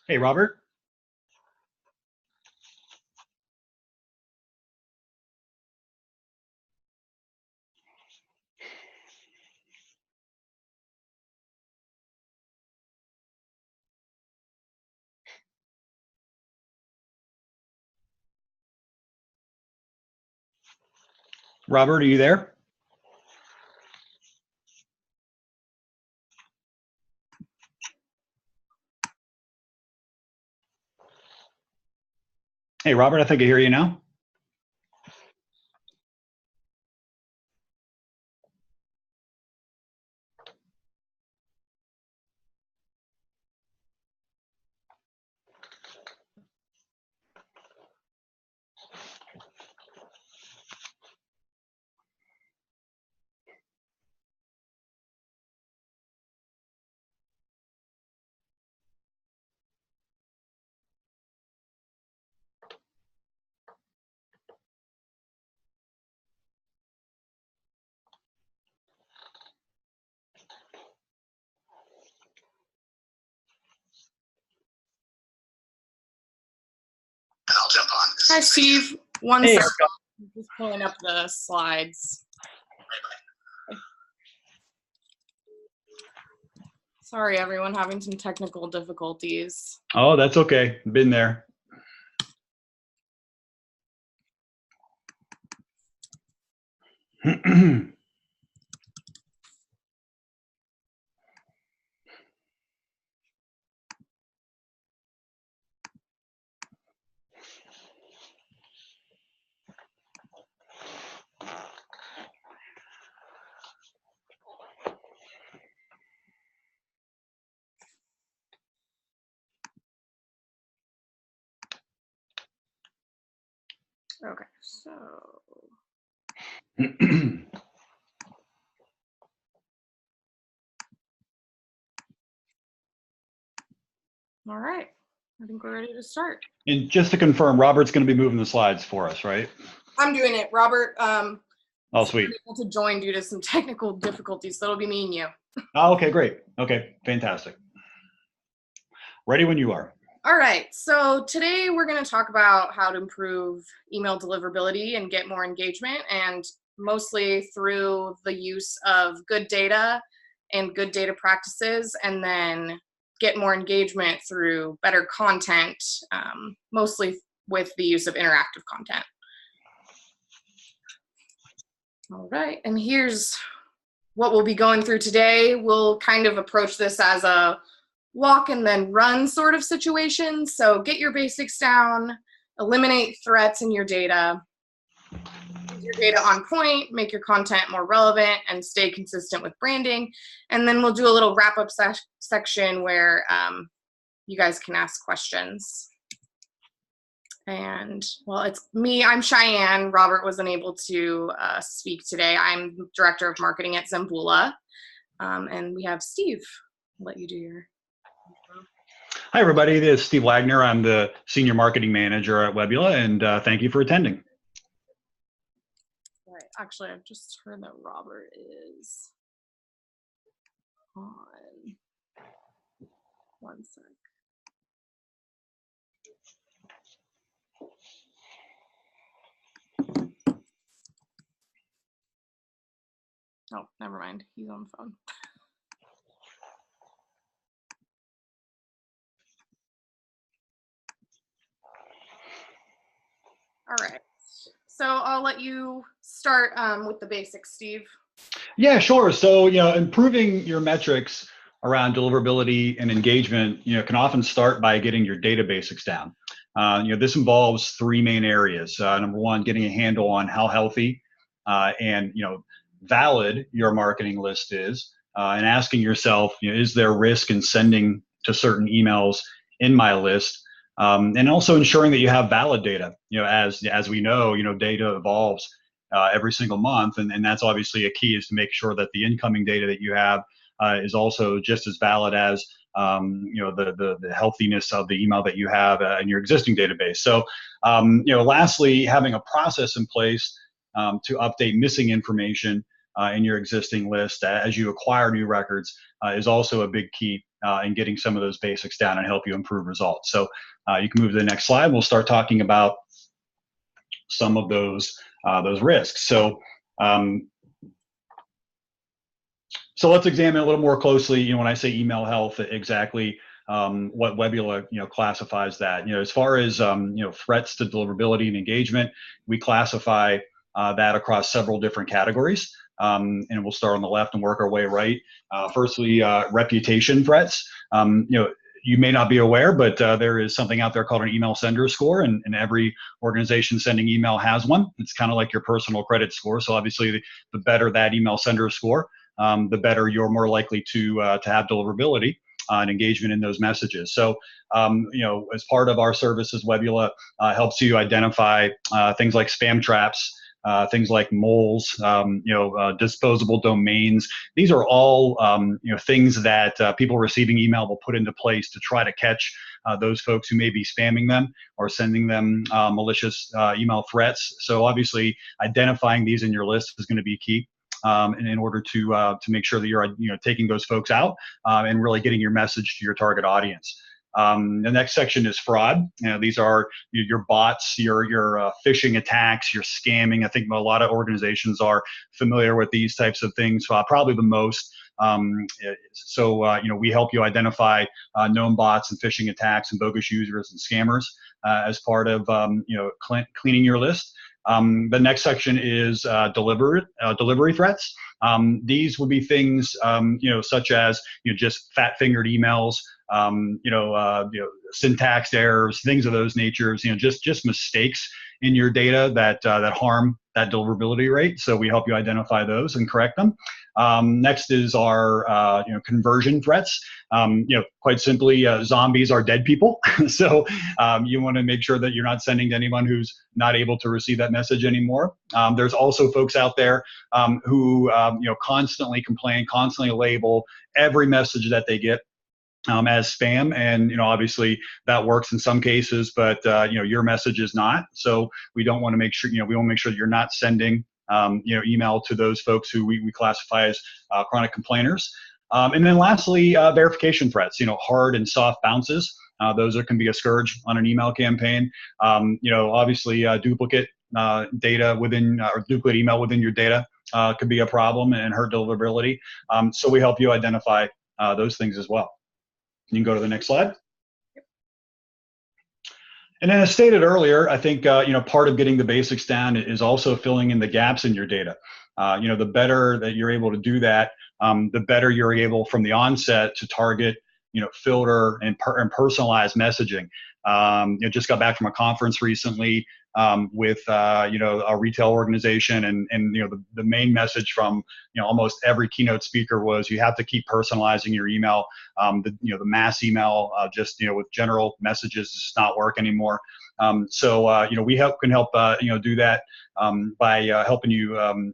Hey, Robert. Robert, are you there? Hey, Robert, I think I hear you now. I'll jump on. Hi, Steve. One Hey, second. I'm just pulling up the slides. Sorry, everyone, having some technical difficulties. oh, that's okay. Been there. Okay, so. All right, I think we're ready to start. And just to confirm, Robert's going to be moving the slides for us, right? I'm doing it. Robert, Oh, sweet. able to join due to some technical difficulties, so it'll be me and you. Oh, okay, great. Okay, fantastic. Ready when you are. All right, so today we're going to talk about how to improve email deliverability and get more engagement, and mostly through the use of good data and good data practices, and then get more engagement through better content, mostly with the use of interactive content. All right, and here's what we'll be going through today. We'll kind of approach this as a walk and then run sort of situation. So get your basics down, eliminate threats in your data, keep your data on point, make your content more relevant, and stay consistent with branding. And then we'll do a little wrap-up section where you guys can ask questions. And well, it's me, I'm Cheyenne. Robert wasn't able to speak today. I'm Director of Marketing at Zembula. And we have Steve. I'll let you do your. Hi, everybody. This is Steve Wagner. I'm the Senior Marketing Manager at Webbula, and thank you for attending. Right. Actually, I've just heard that Robert is on. One sec. Oh, never mind. He's on the phone. All right. So I'll let you start with the basics, Steve. Yeah, sure. So, improving your metrics around deliverability and engagement, can often start by getting your data basics down. This involves three main areas. Number one, getting a handle on how healthy and valid your marketing list is, and asking yourself, is there risk in sending to certain emails in my list? And also ensuring that you have valid data. As we know, data evolves every single month, and that's obviously a key, is to make sure that the incoming data that you have is also just as valid as the healthiness of the email that you have in your existing database. So lastly, having a process in place to update missing information in your existing list as you acquire new records is also a big key and getting some of those basics down and help you improve results. So you can move to the next slide. We'll start talking about some of those risks. So so let's examine a little more closely, when I say email health, exactly what Webbula, classifies that. As far as, threats to deliverability and engagement, we classify that across several different categories. And we'll start on the left and work our way right. Firstly, reputation threats. You may not be aware, but there is something out there called an email sender score, and every organization sending email has one. It's kind of like your personal credit score. So obviously, the better that email sender score, the better you're more likely to have deliverability and engagement in those messages. So, as part of our services, Webbula helps you identify things like spam traps, things like moles, disposable domains. These are all things that people receiving email will put into place to try to catch those folks who may be spamming them or sending them malicious email threats. So obviously, identifying these in your list is going to be key. In order to make sure that you're taking those folks out and really getting your message to your target audience. The next section is fraud. These are your bots, your phishing attacks, your scamming. I think a lot of organizations are familiar with these types of things, probably the most. We help you identify known bots and phishing attacks and bogus users and scammers as part of cleaning your list. The next section is delivery threats. These would be things such as just fat-fingered emails, syntax errors, things of those natures. Just mistakes in your data that harm that deliverability rate. So we help you identify those and correct them. Next is our conversion threats. Quite simply, zombies are dead people. So you want to make sure that you're not sending to anyone who's not able to receive that message anymore. There's also folks out there who constantly complain, constantly label every message that they get as spam, and obviously that works in some cases, but your message is not. So we don't want to make sure we want to make sure that you're not sending email to those folks who we classify as chronic complainers. And then lastly, verification threats. Hard and soft bounces. Those can be a scourge on an email campaign. Obviously duplicate data within or duplicate email within your data could be a problem and hurt deliverability. So we help you identify those things as well. You can go to the next slide. And then as stated earlier, I think part of getting the basics down is also filling in the gaps in your data. The better that you're able to do that, the better you're able from the onset to target, filter and personalize messaging. Just got back from a conference recently with a retail organization, and the main message from almost every keynote speaker was you have to keep personalizing your email. The mass email with general messages does not work anymore. So we can help do that by helping you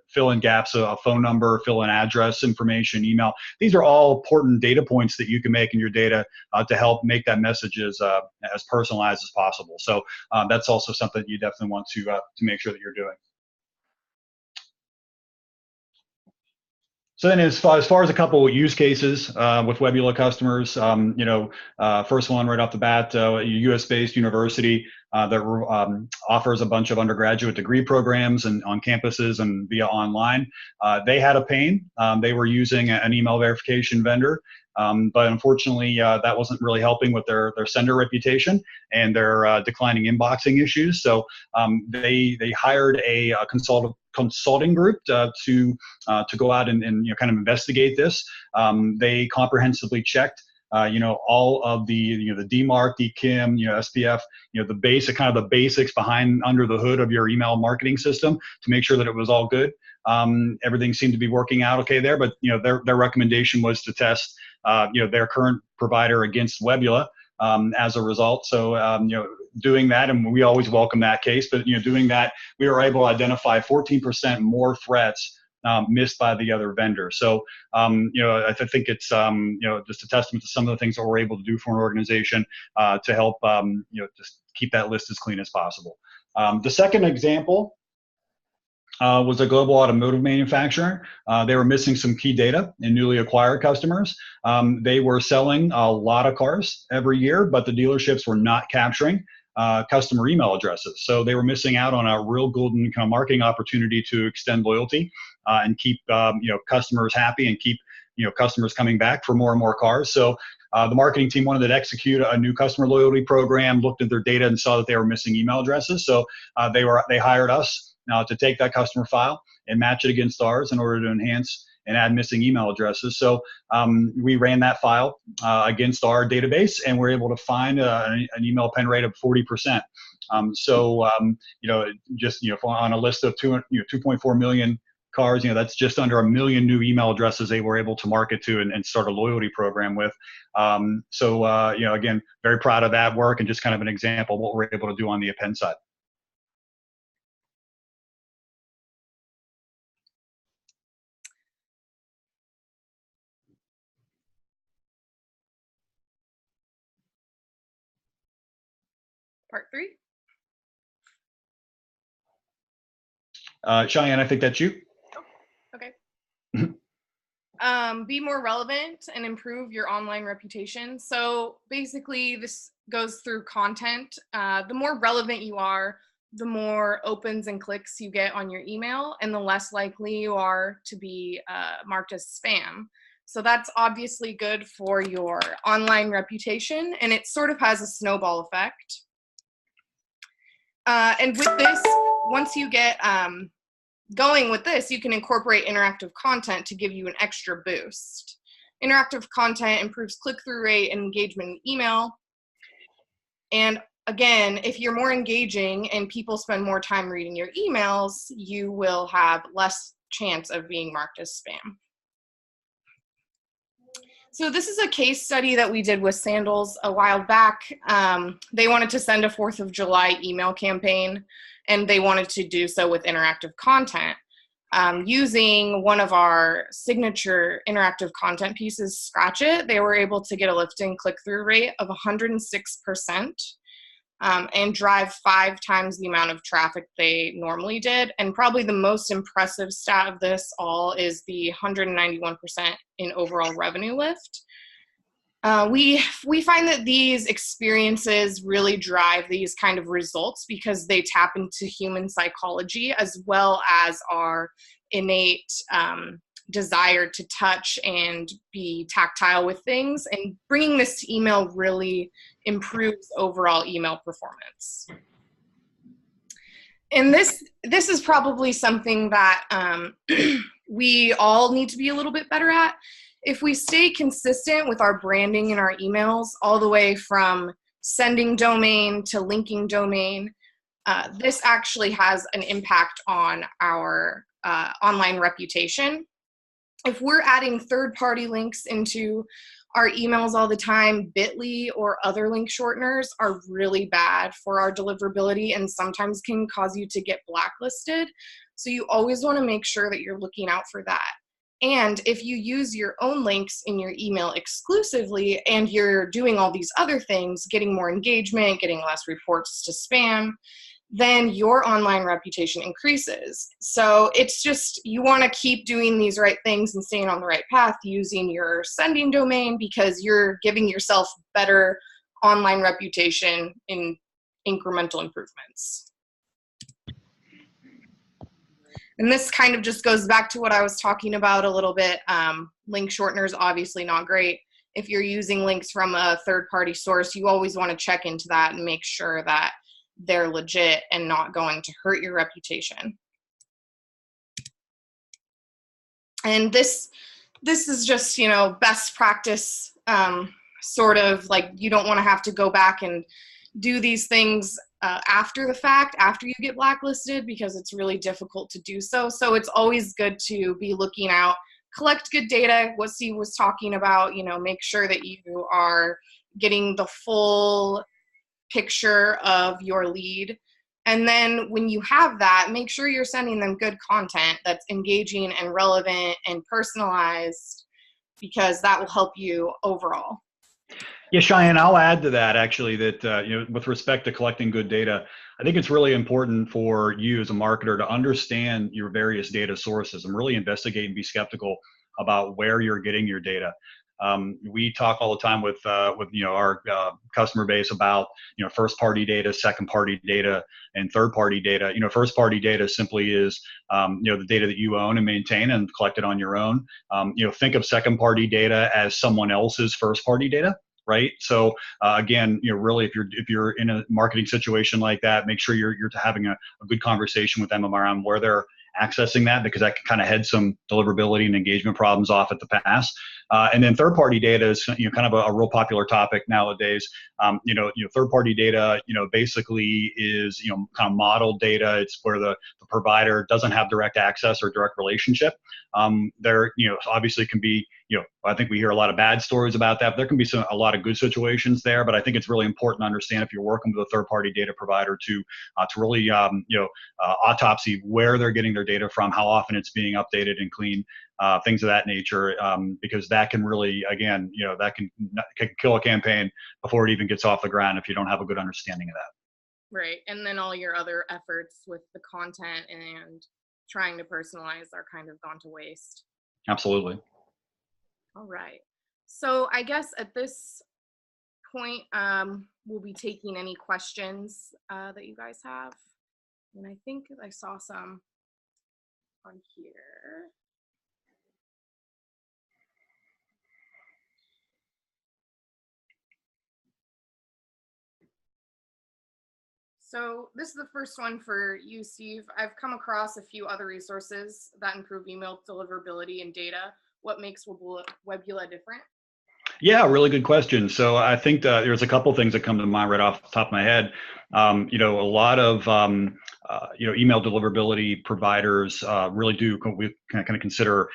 fill in gaps, a phone number, fill in address information, email. These are all important data points that you can make in your data to help make that message as personalized as possible. So that's also something you definitely want to make sure that you're doing. So then as far as a couple of use cases with Webbula customers, first one right off the bat, a US-based university that offers a bunch of undergraduate degree programs and on campuses and via online. They had a pain. They were using an email verification vendor, but unfortunately that wasn't really helping with their sender reputation and their declining inboxing issues. So they hired a consulting group to go out and kind of investigate this. They comprehensively checked all of the DMARC, DKIM, SPF, the basics behind under the hood of your email marketing system to make sure that it was all good. Everything seemed to be working out okay there, but their recommendation was to test their current provider against Webbula as a result. So doing that, and we always welcome that case, but doing that, we were able to identify 14% more threats missed by the other vendor. So I think it's just a testament to some of the things that we're able to do for an organization to help just keep that list as clean as possible. The second example was a global automotive manufacturer. They were missing some key data in newly acquired customers. They were selling a lot of cars every year, but the dealerships were not capturing customer email addresses. So they were missing out on a real golden kind of marketing opportunity to extend loyalty and keep customers happy and keep customers coming back for more and more cars. So the marketing team wanted to execute a new customer loyalty program, looked at their data and saw that they were missing email addresses. So they hired us to take that customer file and match it against ours in order to enhance and add missing email addresses. So we ran that file against our database, and we're able to find an email pen rate of 40%. Just on a list of 2.4 million cars, that's just under 1 million new email addresses they were able to market to and start a loyalty program with. Again, very proud of that work and just kind of an example of what we're able to do on the append side. Part 3. Cheyenne, I think that's you. Oh, okay. Be more relevant and improve your online reputation. So basically, this goes through content. The more relevant you are, the more opens and clicks you get on your email, and the less likely you are to be marked as spam. So that's obviously good for your online reputation, and it sort of has a snowball effect. And with this, once you get going with this, you can incorporate interactive content to give you an extra boost. Interactive content improves click-through rate and engagement in email. And again, if you're more engaging and people spend more time reading your emails, you will have less chance of being marked as spam. So this is a case study that we did with Sandals a while back. They wanted to send a 4th of July email campaign, and they wanted to do so with interactive content. Using one of our signature interactive content pieces, Scratch It, they were able to get a lift in click-through rate of 106%. And drive 5 times the amount of traffic they normally did. And probably the most impressive stat of this all is the 191% in overall revenue lift. We find that these experiences really drive these kind of results because they tap into human psychology as well as our innate desire to touch and be tactile with things, and bringing this to email really improves overall email performance. And this is probably something that we all need to be a little bit better at. If we stay consistent with our branding in our emails, all the way from sending domain to linking domain, this actually has an impact on our online reputation. If we're adding third-party links into our emails all the time, Bitly or other link shorteners are really bad for our deliverability and sometimes can cause you to get blacklisted. So you always want to make sure that you're looking out for that. And if you use your own links in your email exclusively and you're doing all these other things, getting more engagement, getting less reports to spam, then your online reputation increases. So it's just, you want to keep doing these right things and staying on the right path using your sending domain, because you're giving yourself better online reputation in incremental improvements. And this kind of just goes back to what I was talking about a little bit. Link shorteners, obviously not great. If you're using links from a third-party source, you always want to check into that and make sure that they're legit and not going to hurt your reputation. And this is just, best practice, sort of like, you don't want to have to go back and do these things after the fact, after you get blacklisted, because it's really difficult to do so. So it's always good to be looking out, collect good data, what Steve was talking about, make sure that you are getting the full picture of your lead. And then when you have that, make sure you're sending them good content that's engaging and relevant and personalized, because that will help you overall. Yeah, Cheyenne, I'll add to that actually that with respect to collecting good data, I think it's really important for you as a marketer to understand your various data sources and really investigate and be skeptical about where you're getting your data. We talk all the time with our customer base about first party data, second party data, and third party data. First party data simply is the data that you own and maintain and collect it on your own. Think of second party data as someone else's first party data, right? So again, really, if you're in a marketing situation like that, make sure you're having a good conversation with them around where they're accessing that, because that can kind of head some deliverability and engagement problems off at the pass. And then third-party data is kind of a real popular topic nowadays. Third-party data basically is kind of modeled data. It's where the provider doesn't have direct access or direct relationship. There obviously can be I think we hear a lot of bad stories about that. But there can be a lot of good situations there. But I think it's really important to understand if you're working with a third-party data provider to really autopsy where they're getting their data from, how often it's being updated and cleaned, things of that nature, because that can really, again, that can kill a campaign before it even gets off the ground if you don't have a good understanding of that. Right, and then all your other efforts with the content and trying to personalize are kind of gone to waste. Absolutely. All right. So I guess at this point, we'll be taking any questions that you guys have. And I think I saw some on here. So this is the first one for you, Steve. I've come across a few other resources that improve email deliverability and data. What makes Webbula different? Yeah, really good question. So I think there's a couple things that come to mind right off the top of my head. A lot of email deliverability providers really do we kind of consider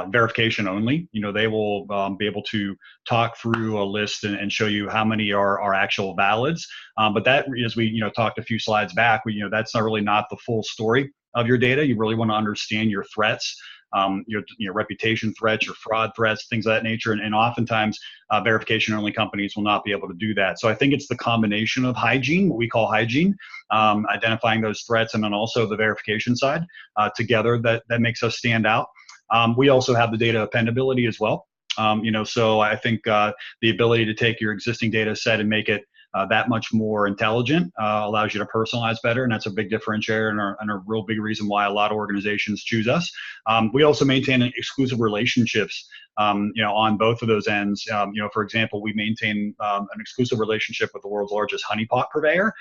verification only. They will be able to talk through a list and show you how many are actual valids. But that, as we talked a few slides back, that's not really not the full story of your data. You really want to understand your threats. Your reputation threats, your fraud threats, things of that nature. And oftentimes, verification only companies will not be able to do that. So I think it's the combination of hygiene, what we call hygiene, identifying those threats, and then also the verification side together that makes us stand out. We also have the data appendability as well. So I think the ability to take your existing data set and make it that much more intelligent allows you to personalize better, and that's a big differentiator and a real big reason why a lot of organizations choose us. We also maintain exclusive relationships on both of those ends. For example, we maintain an exclusive relationship with the world's largest honeypot purveyor.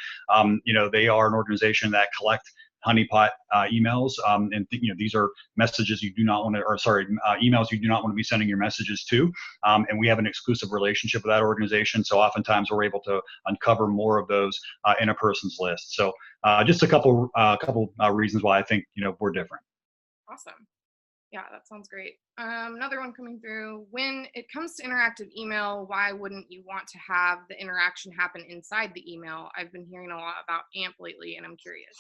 They are an organization that collect honeypot emails, and these are messages you do not want to, or sorry, emails you do not want to be sending your messages to. And we have an exclusive relationship with that organization, so oftentimes we're able to uncover more of those in a person's list. So just a couple reasons why I think we're different. Awesome. Yeah, that sounds great. Another one coming through. When it comes to interactive email, why wouldn't you want to have the interaction happen inside the email? I've been hearing a lot about AMP lately, and I'm curious.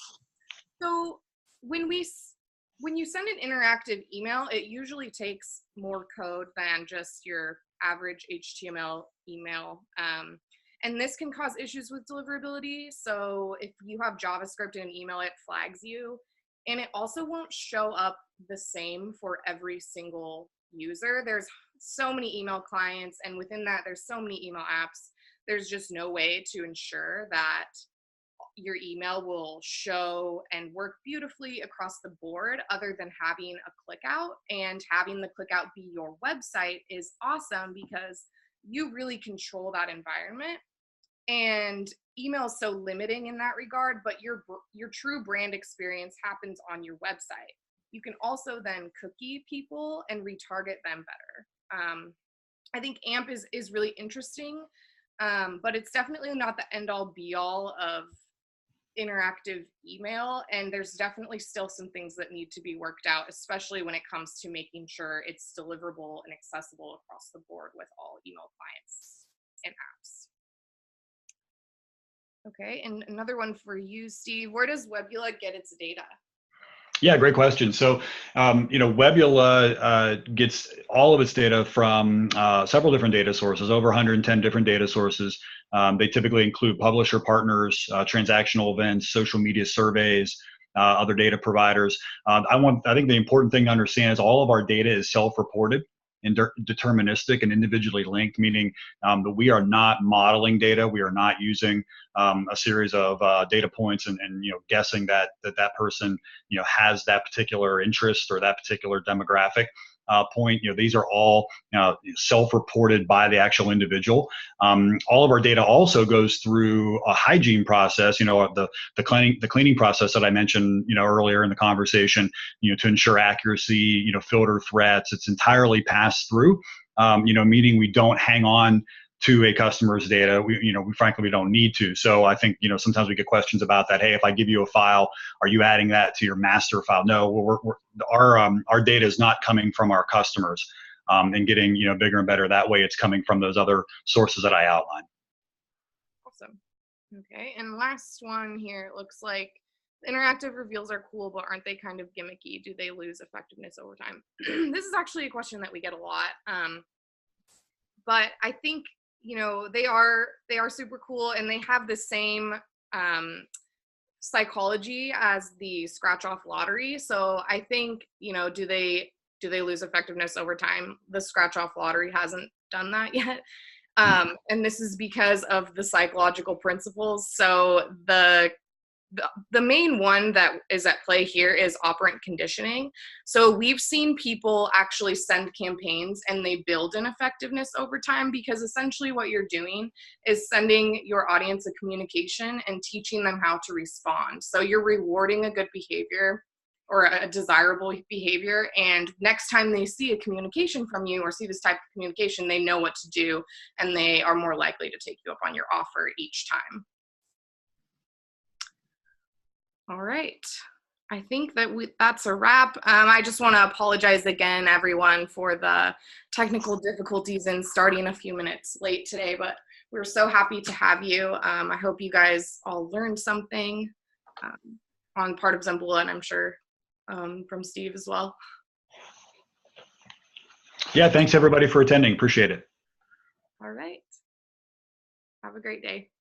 So when you send an interactive email, it usually takes more code than just your average HTML email. And this can cause issues with deliverability. So if you have JavaScript in an email, it flags you. And it also won't show up the same for every single user. There's so many email clients, and within that, there's so many email apps. There's just no way to ensure that your email will show and work beautifully across the board other than having a click out. And having the click out be your website is awesome because you really control that environment. And email is so limiting in that regard, but your true brand experience happens on your website. You can also then cookie people and retarget them better. I think AMP is really interesting, but it's definitely not the end all be all of interactive email, and there's definitely still some things that need to be worked out, especially when it comes to making sure it's deliverable and accessible across the board with all email clients and apps. Okay, and another one for you, Steve. Where does Webbula get its data? Yeah, great question. So, Webbula gets all of its data from several different data sources, over 110 different data sources. They typically include publisher partners, transactional events, social media surveys, other data providers. I think the important thing to understand is all of our data is self-reported and deterministic and individually linked, meaning that we are not modeling data. We are not using a series of data points and guessing that person has that particular interest or that particular demographic point. These are all self-reported by the actual individual. All of our data also goes through a hygiene process. The cleaning process that I mentioned earlier in the conversation. To ensure accuracy. Filter threats. It's entirely passed through. Meaning we don't hang on to a customer's data. We frankly, we don't need to. So I think, sometimes we get questions about that. Hey, if I give you a file, are you adding that to your master file? No, our data is not coming from our customers, and getting, bigger and better. That way it's coming from those other sources that I outlined. Awesome. Okay. And last one here, it looks like interactive reveals are cool, but aren't they kind of gimmicky? Do they lose effectiveness over time? This is actually a question that we get a lot. But I think, they are super cool, and they have the same psychology as the scratch off lottery. So I think, do they lose effectiveness over time? The scratch off lottery hasn't done that yet. And this is because of the psychological principles. So the main one that is at play here is operant conditioning. So we've seen people actually send campaigns and they build in effectiveness over time, because essentially what you're doing is sending your audience a communication and teaching them how to respond. So you're rewarding a good behavior or a desirable behavior, and next time they see a communication from you or see this type of communication, they know what to do, and they are more likely to take you up on your offer each time. All right. I think that that's a wrap. I just want to apologize again, everyone, for the technical difficulties in starting a few minutes late today, but we're so happy to have you. I hope you guys all learned something on part of Zembula, and I'm sure from Steve as well. Yeah, thanks everybody for attending. Appreciate it. All right. Have a great day.